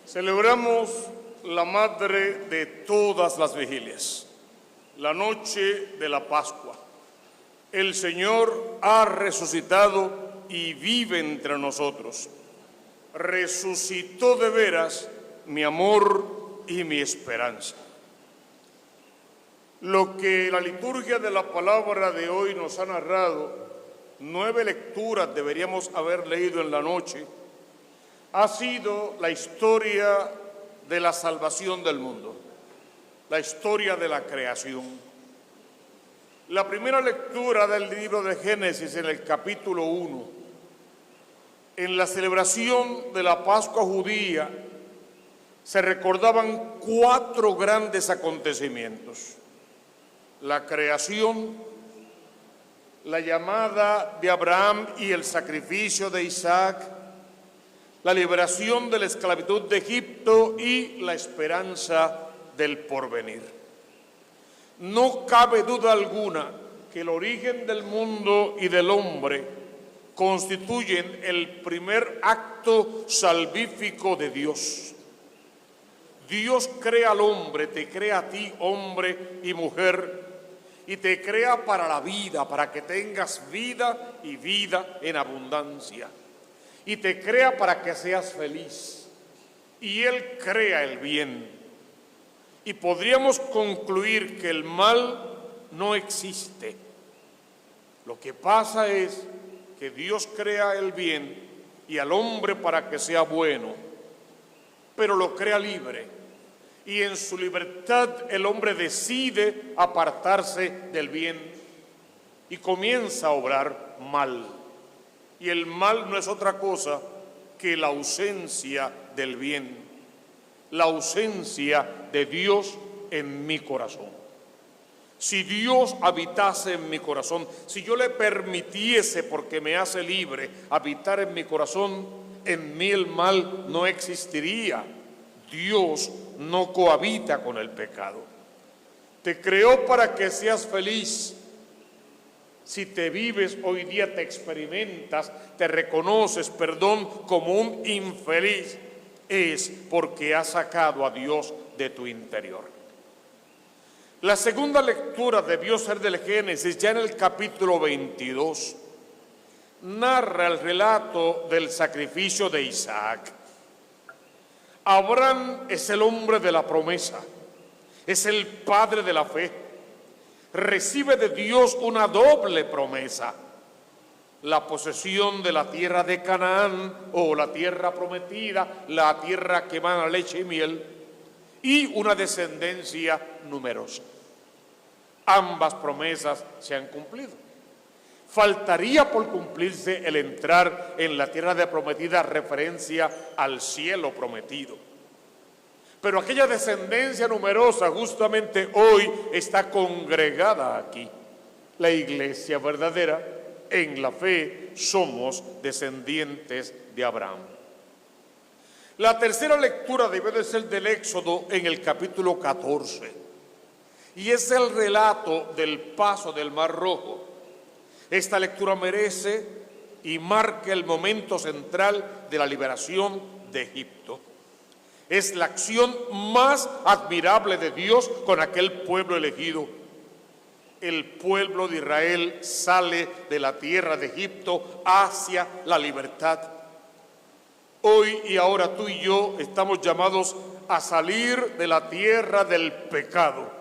Celebramos la madre de todas las vigilias, la noche de la Pascua. El Señor ha resucitado y vive entre nosotros. Resucitó de veras mi amor y mi esperanza. Lo que la liturgia de la palabra de hoy nos ha narrado, 9 lecturas deberíamos haber leído en la noche, ha sido la historia de la salvación del mundo, la historia de la creación. La primera lectura del libro de Génesis en el capítulo 1, en la celebración de la Pascua judía, se recordaban 4 grandes acontecimientos: la creación, la llamada de Abraham y el sacrificio de Isaac, la liberación de la esclavitud de Egipto y la esperanza del porvenir. No cabe duda alguna que el origen del mundo y del hombre constituyen el primer acto salvífico de Dios. Dios crea al hombre, te crea a ti, hombre y mujer, y te crea para la vida, para que tengas vida y vida en abundancia. Y te crea para que seas feliz. Y Él crea el bien. Y podríamos concluir que el mal no existe. Lo que pasa es que Dios crea el bien y al hombre para que sea bueno, pero lo crea libre. Y en su libertad el hombre decide apartarse del bien y comienza a obrar mal. Y el mal no es otra cosa que la ausencia del bien, la ausencia de Dios en mi corazón. Si Dios habitase en mi corazón, si yo le permitiese, porque me hace libre, habitar en mi corazón, en mí el mal no existiría. Dios no cohabita con el pecado. Te creó para que seas feliz. Si te vives hoy día, te experimentas, te reconoces, como un infeliz, es porque has sacado a Dios de tu interior. La segunda lectura debió ser del Génesis, ya en el capítulo 22. Narra el relato del sacrificio de Isaac. Abraham es el hombre de la promesa, es el padre de la fe. Recibe de Dios una doble promesa: la posesión de la tierra de Canaán, o la tierra prometida, la tierra que emana leche y miel, y una descendencia numerosa. Ambas promesas se han cumplido. Faltaría por cumplirse el entrar en la tierra de prometida, referencia al cielo prometido. Pero aquella descendencia numerosa justamente hoy está congregada aquí. La iglesia verdadera, en la fe, somos descendientes de Abraham. La tercera lectura debe de ser del Éxodo en el capítulo 14. Y es el relato del paso del Mar Rojo. Esta lectura merece y marca el momento central de la liberación de Egipto. Es la acción más admirable de Dios con aquel pueblo elegido. El pueblo de Israel sale de la tierra de Egipto hacia la libertad. Hoy y ahora tú y yo estamos llamados a salir de la tierra del pecado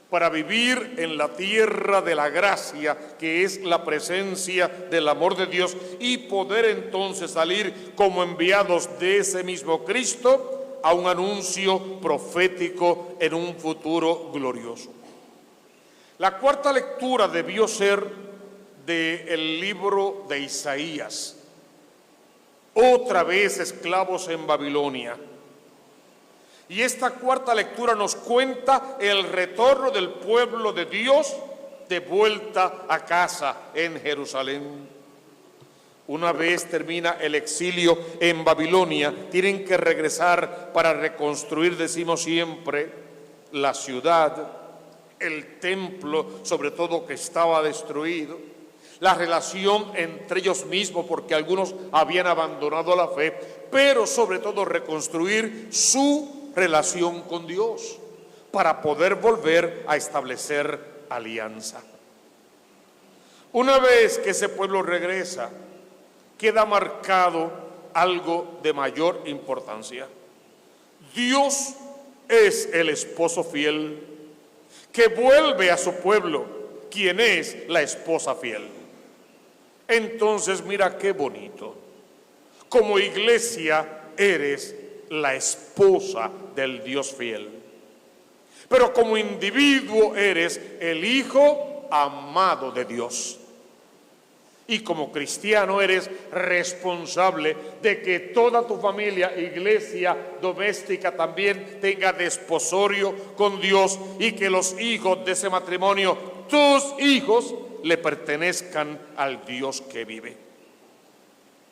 para vivir en la tierra de la gracia, que es la presencia del amor de Dios, y poder entonces salir como enviados de ese mismo Cristo a un anuncio profético en un futuro glorioso. La cuarta lectura debió ser del libro de Isaías. Otra vez esclavos en Babilonia. Y esta cuarta lectura nos cuenta el retorno del pueblo de Dios de vuelta a casa en Jerusalén. Una vez termina el exilio en Babilonia, tienen que regresar para reconstruir, decimos siempre, la ciudad, el templo, sobre todo, que estaba destruido, la relación entre ellos mismos, porque algunos habían abandonado la fe, pero sobre todo reconstruir su relación con Dios para poder volver a establecer alianza. Una vez que ese pueblo regresa, queda marcado algo de mayor importancia. Dios es el esposo fiel que vuelve a su pueblo, quien es la esposa fiel. Entonces, mira qué bonito. Como iglesia eres la esposa del Dios fiel, pero como individuo eres el hijo amado de Dios. Y como cristiano eres responsable de que toda tu familia, iglesia doméstica también tenga desposorio con Dios, y que los hijos de ese matrimonio, tus hijos, le pertenezcan al Dios que vive.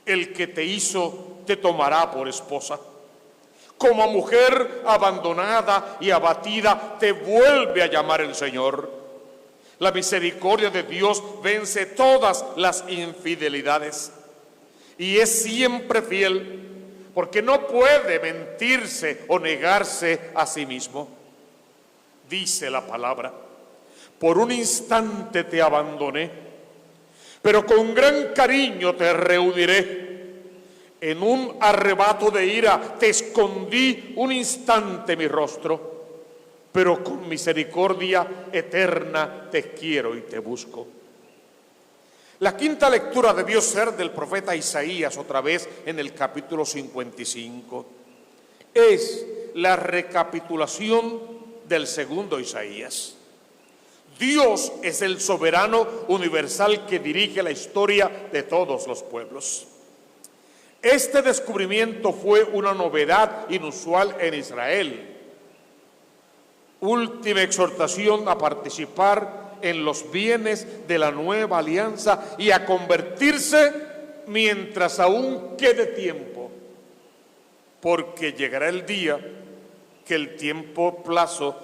El que te hizo te tomará por esposa. Como mujer abandonada y abatida te vuelve a llamar el Señor. La misericordia de Dios vence todas las infidelidades y es siempre fiel, porque no puede mentirse o negarse a sí mismo. Dice la palabra: por un instante te abandoné, pero con gran cariño te reuniré. En un arrebato de ira te escondí un instante mi rostro, pero con misericordia eterna te quiero y te busco. La quinta lectura debió ser del profeta Isaías, otra vez en el capítulo 55. Es la recapitulación del segundo Isaías. Dios es el soberano universal que dirige la historia de todos los pueblos. Este descubrimiento fue una novedad inusual en Israel. Última exhortación a participar en los bienes de la nueva alianza y a convertirse mientras aún quede tiempo, porque llegará el día que el tiempo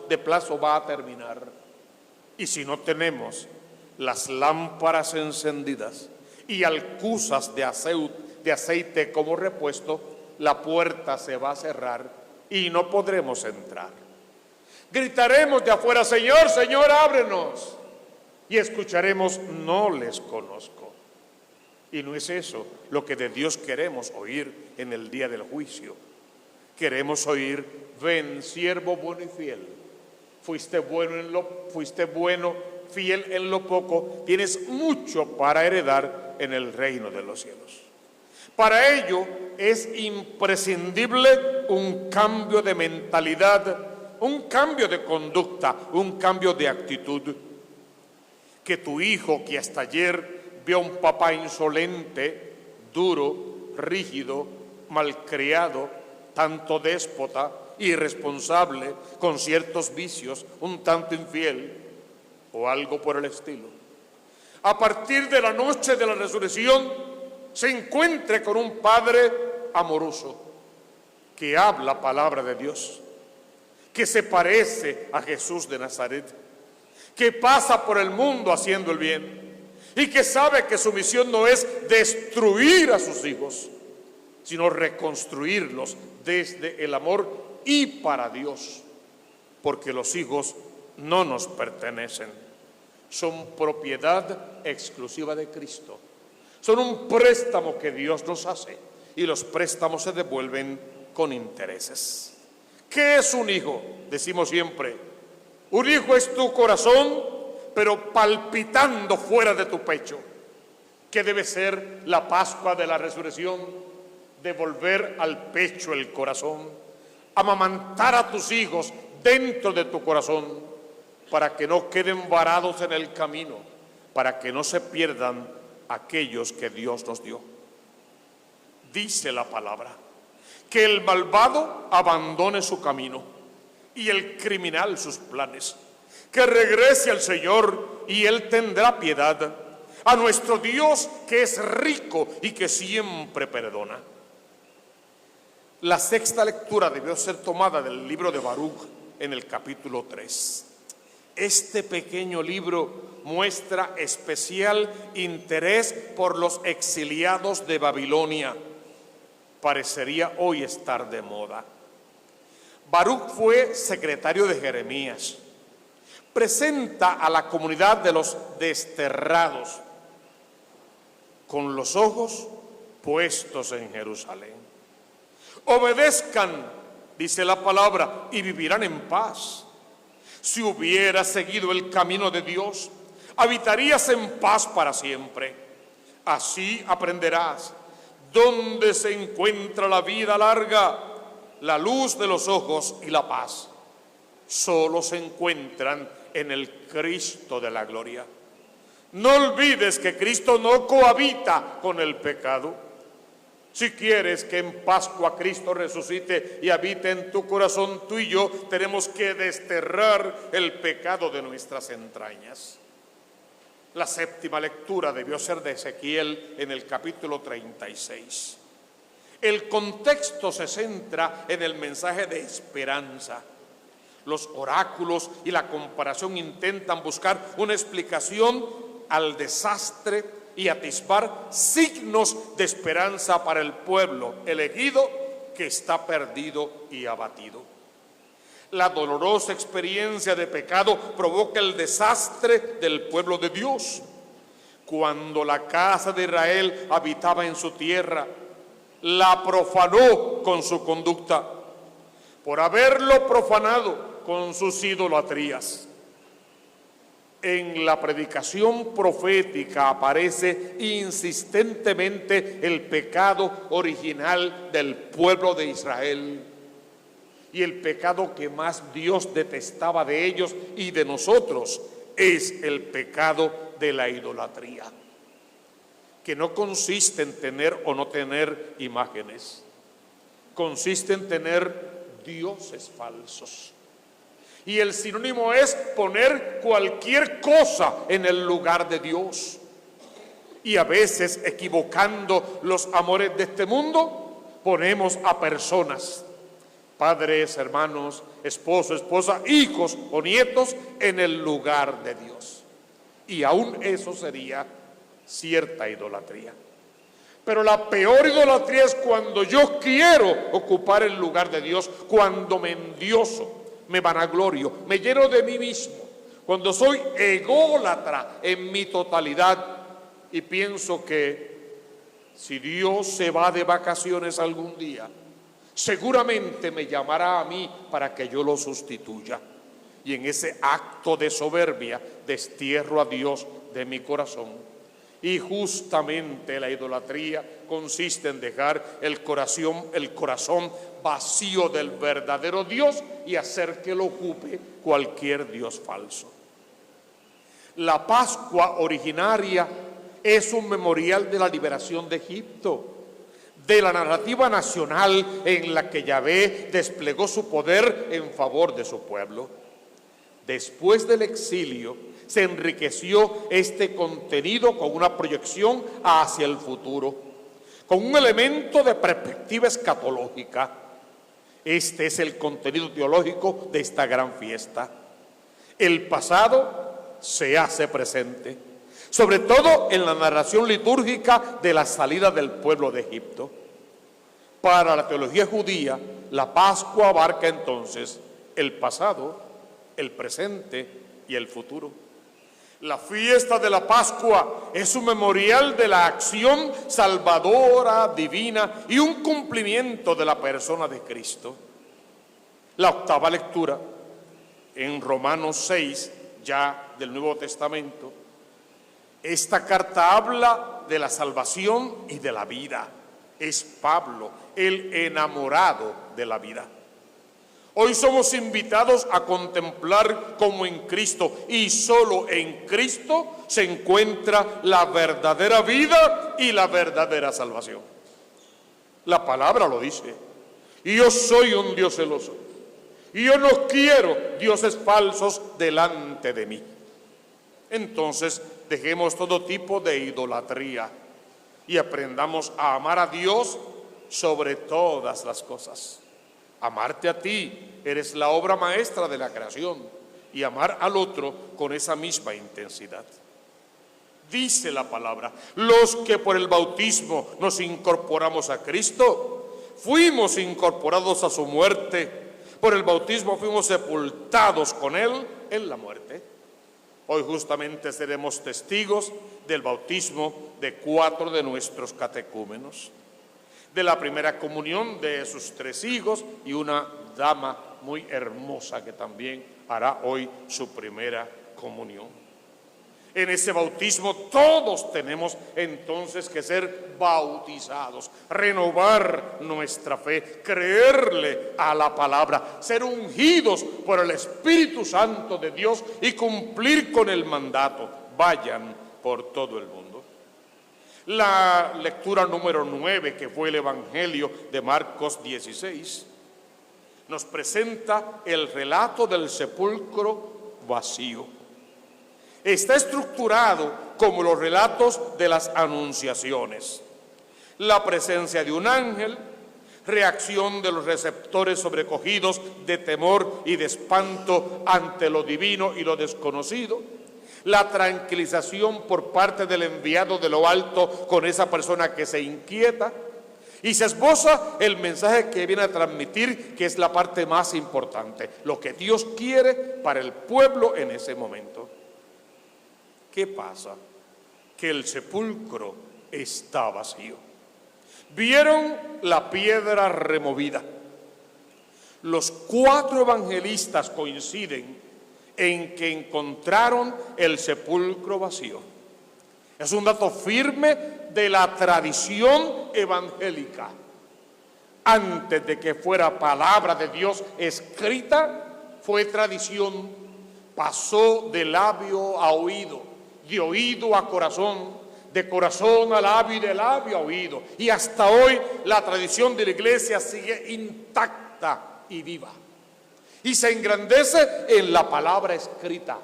de plazo va a terminar, y si no tenemos las lámparas encendidas y alcuzas de aceite como repuesto, la puerta se va a cerrar y no podremos entrar. Gritaremos de afuera: Señor, Señor, ábrenos. Y escucharemos: no les conozco. Y no es eso lo que de Dios queremos oír en el día del juicio. Queremos oír: ven, siervo bueno y fiel. Fuiste bueno, fiel en lo poco, tienes mucho para heredar en el reino de los cielos. Para ello es imprescindible un cambio de mentalidad, un cambio de conducta, un cambio de actitud. Que tu hijo, que hasta ayer vio a un papá insolente, duro, rígido, malcriado, tanto déspota, irresponsable, con ciertos vicios, un tanto infiel o algo por el estilo, a partir de la noche de la resurrección se encuentre con un Padre amoroso que habla palabra de Dios, que se parece a Jesús de Nazaret, que pasa por el mundo haciendo el bien y que sabe que su misión no es destruir a sus hijos, sino reconstruirlos desde el amor y para Dios, porque los hijos no nos pertenecen, son propiedad exclusiva de Cristo, son un préstamo que Dios nos hace y los préstamos se devuelven con intereses. ¿Qué es un hijo? Decimos siempre: un hijo es tu corazón, pero palpitando fuera de tu pecho. ¿Qué debe ser la Pascua de la Resurrección? Devolver al pecho el corazón, amamantar a tus hijos dentro de tu corazón, para que no queden varados en el camino, para que no se pierdan aquellos que Dios nos dio. Dice la palabra que el malvado abandone su camino y el criminal sus planes, que regrese al Señor y Él tendrá piedad, a nuestro Dios que es rico y que siempre perdona. La sexta lectura debió ser tomada del libro de Baruch en el capítulo 3. Este pequeño libro muestra especial interés por los exiliados de Babilonia. parecería hoy estar de moda. Baruc fue secretario de Jeremías. Presenta a la comunidad de los desterrados con los ojos puestos en Jerusalén. Obedezcan, dice la palabra, y vivirán en paz. Si hubieras seguido el camino de Dios, habitarías en paz para siempre. Así aprenderás dónde se encuentra la vida larga, la luz de los ojos y la paz. Solo se encuentran en el Cristo de la gloria. No olvides que Cristo no cohabita con el pecado. Si quieres que en Pascua Cristo resucite y habite en tu corazón, tú y yo tenemos que desterrar el pecado de nuestras entrañas. La séptima lectura debió ser de Ezequiel en el capítulo 36. El contexto se centra en el mensaje de esperanza. Los oráculos y la comparación intentan buscar una explicación al desastre y atisbar signos de esperanza para el pueblo elegido que está perdido y abatido. La dolorosa experiencia de pecado provoca el desastre del pueblo de Dios. Cuando la casa de Israel habitaba en su tierra, la profanó con su conducta, por haberlo profanado con sus idolatrías. En la predicación profética aparece insistentemente el pecado original del pueblo de Israel y el pecado que más Dios detestaba de ellos y de nosotros es el pecado de la idolatría, que no consiste en tener o no tener imágenes, consiste en tener dioses falsos. Y el sinónimo es poner cualquier cosa en el lugar de Dios. Y a veces, equivocando los amores de este mundo, ponemos a personas, padres, hermanos, esposo, esposa, hijos o nietos en el lugar de Dios. Y aún eso sería cierta idolatría. Pero la peor idolatría es cuando yo quiero ocupar el lugar de Dios, cuando me endioso, me vanaglorio, me lleno de mí mismo, cuando soy ególatra en mi totalidad y pienso que si Dios se va de vacaciones algún día, seguramente me llamará a mí para que yo lo sustituya. Y en ese acto de soberbia destierro a Dios de mi corazón. Y justamente la idolatría consiste en dejar el corazón vacío del verdadero Dios y hacer que lo ocupe cualquier Dios falso. La Pascua originaria es un memorial de la liberación de Egipto, de la narrativa nacional en la que Yahvé desplegó su poder en favor de su pueblo. Después del exilio, se enriqueció este contenido con una proyección hacia el futuro, con un elemento de perspectiva escatológica. Este es el contenido teológico de esta gran fiesta. El pasado se hace presente, sobre todo en la narración litúrgica de la salida del pueblo de Egipto. Para la teología judía, la Pascua abarca entonces el pasado, el presente y el futuro. La fiesta de la Pascua es un memorial de la acción salvadora, divina y un cumplimiento de la persona de Cristo. La octava lectura, en Romanos 6, ya del Nuevo Testamento, esta carta habla de la salvación y de la vida. Es Pablo, el enamorado de la vida. Hoy somos invitados a contemplar cómo en Cristo y solo en Cristo se encuentra la verdadera vida y la verdadera salvación. La palabra lo dice. Y yo soy un Dios celoso. Y yo no quiero dioses falsos delante de mí. Entonces dejemos todo tipo de idolatría y aprendamos a amar a Dios sobre todas las cosas. Amarte a ti, eres la obra maestra de la creación, y amar al otro con esa misma intensidad. Dice la palabra, los que por el bautismo nos incorporamos a Cristo, fuimos incorporados a su muerte, por el bautismo fuimos sepultados con Él en la muerte. Hoy justamente seremos testigos del bautismo de 4 de nuestros catecúmenos, de la primera comunión de sus 3 hijos y una dama muy hermosa que también hará hoy su primera comunión. En ese bautismo todos tenemos entonces que ser bautizados, renovar nuestra fe, creerle a la palabra, ser ungidos por el Espíritu Santo de Dios y cumplir con el mandato: vayan por todo el mundo. La lectura número 9, que fue el Evangelio de Marcos 16, nos presenta el relato del sepulcro vacío. Está estructurado como los relatos de las anunciaciones: la presencia de un ángel, reacción de los receptores sobrecogidos de temor y de espanto ante lo divino y lo desconocido, la tranquilización por parte del enviado de lo alto con esa persona que se inquieta, y se esboza el mensaje que viene a transmitir, que es la parte más importante, lo que Dios quiere para el pueblo en ese momento. ¿Qué pasa? Que el sepulcro está vacío. Vieron la piedra removida. Los 4 evangelistas coinciden en que encontraron el sepulcro vacío. Es un dato firme de la tradición evangélica. Antes de que fuera palabra de Dios escrita, fue tradición. Pasó de labio a oído, de oído a corazón, de corazón a labio y de labio a oído. Y hasta hoy la tradición de la iglesia sigue intacta y viva. Y se engrandece en la palabra escrita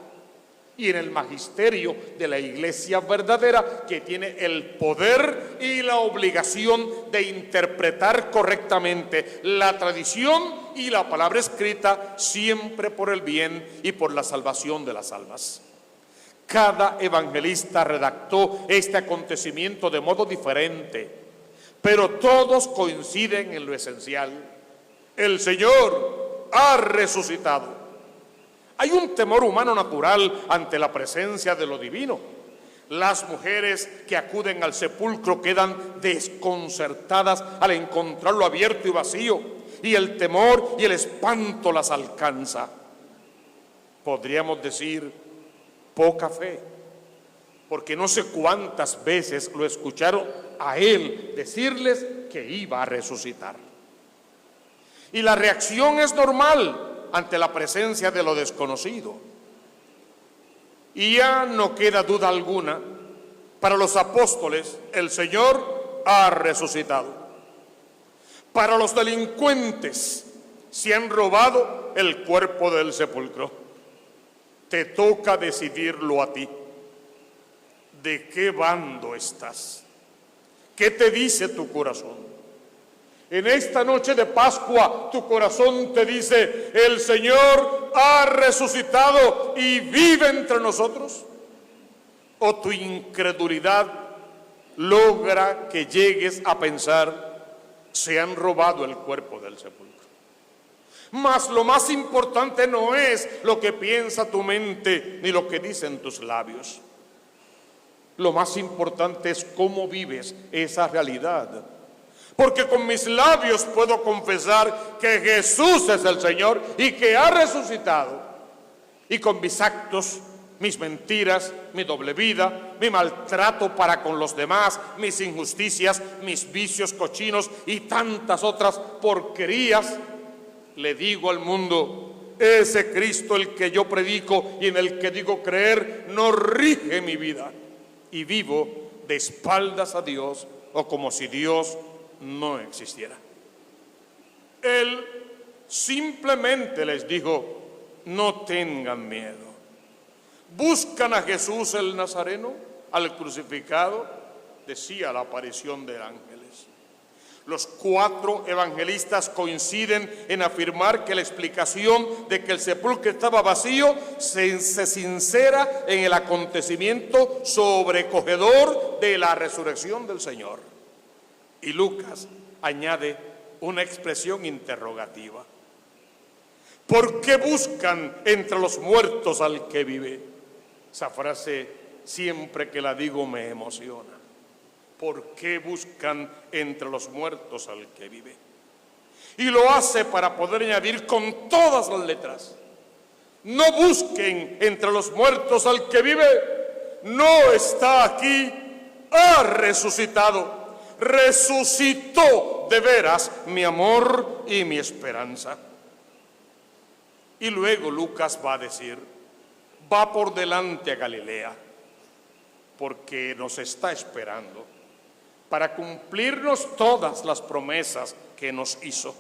y en el magisterio de la iglesia verdadera, que tiene el poder y la obligación de interpretar correctamente la tradición y la palabra escrita, siempre por el bien y por la salvación de las almas. Cada evangelista redactó este acontecimiento de modo diferente, pero todos coinciden en lo esencial: el Señor ha resucitado. Hay un temor humano natural ante la presencia de lo divino. Las mujeres que acuden al sepulcro quedan desconcertadas al encontrarlo abierto y vacío, y el temor y el espanto las alcanza. Podríamos decir poca fe, porque no sé cuántas veces lo escucharon a él decirles que iba a resucitar. Y la reacción es normal ante la presencia de lo desconocido. Y ya no queda duda alguna, para los apóstoles el Señor ha resucitado. Para los delincuentes se han robado el cuerpo del sepulcro. Te toca decidirlo a ti. ¿De qué bando estás? ¿Qué te dice tu corazón? En esta noche de Pascua, tu corazón te dice: el Señor ha resucitado y vive entre nosotros. ¿O tu incredulidad logra que llegues a pensar: se han robado el cuerpo del sepulcro? Mas lo más importante no es lo que piensa tu mente ni lo que dicen tus labios. Lo más importante es cómo vives esa realidad. Porque con mis labios puedo confesar que Jesús es el Señor y que ha resucitado. Y con mis actos, mis mentiras, mi doble vida, mi maltrato para con los demás, mis injusticias, mis vicios cochinos y tantas otras porquerías, le digo al mundo: ese Cristo el que yo predico y en el que digo creer no rige mi vida. Y vivo de espaldas a Dios, o como si Dios no existiera. Él simplemente les dijo: no tengan miedo. Buscan a Jesús el Nazareno, al crucificado, decía la aparición de ángeles. Los 4 evangelistas coinciden en afirmar que la explicación de que el sepulcro estaba vacío se sincera en el acontecimiento sobrecogedor de la resurrección del Señor. Y Lucas añade una expresión interrogativa. ¿Por qué buscan entre los muertos al que vive? Esa frase, siempre que la digo, me emociona. ¿Por qué buscan entre los muertos al que vive? Y lo hace para poder añadir con todas las letras: no busquen entre los muertos al que vive, no está aquí, ha resucitado, resucitó de veras mi amor y mi esperanza. Y luego Lucas va a decir, va por delante a Galilea, porque nos está esperando para cumplirnos todas las promesas que nos hizo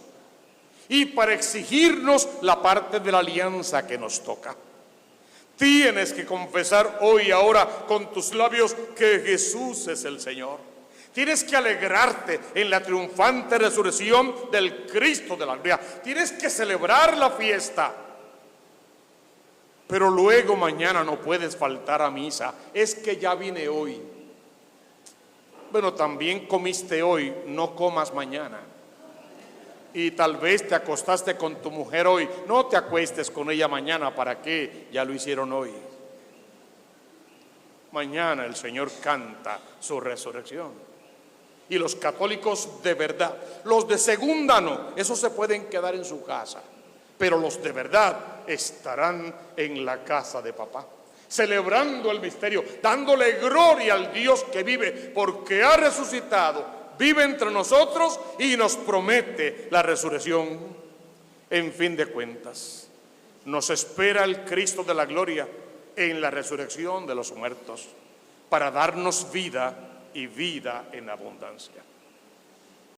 y para exigirnos la parte de la alianza que nos toca. Tienes que confesar hoy y ahora con tus labios que Jesús es el Señor. Tienes que alegrarte en la triunfante resurrección del Cristo de la gloria. Tienes que celebrar la fiesta. Pero luego mañana no puedes faltar a misa. Es que ya vine hoy. Bueno, también comiste hoy, no comas mañana. Y tal vez te acostaste con tu mujer hoy, no te acuestes con ella mañana. ¿Para qué? Ya lo hicieron hoy. Mañana el Señor canta su resurrección. Y los católicos de verdad, los de segunda no, esos se pueden quedar en su casa, pero los de verdad estarán en la casa de papá, celebrando el misterio, dándole gloria al Dios que vive, porque ha resucitado, vive entre nosotros y nos promete la resurrección. En fin de cuentas, nos espera el Cristo de la gloria en la resurrección de los muertos para darnos vida y vida en abundancia.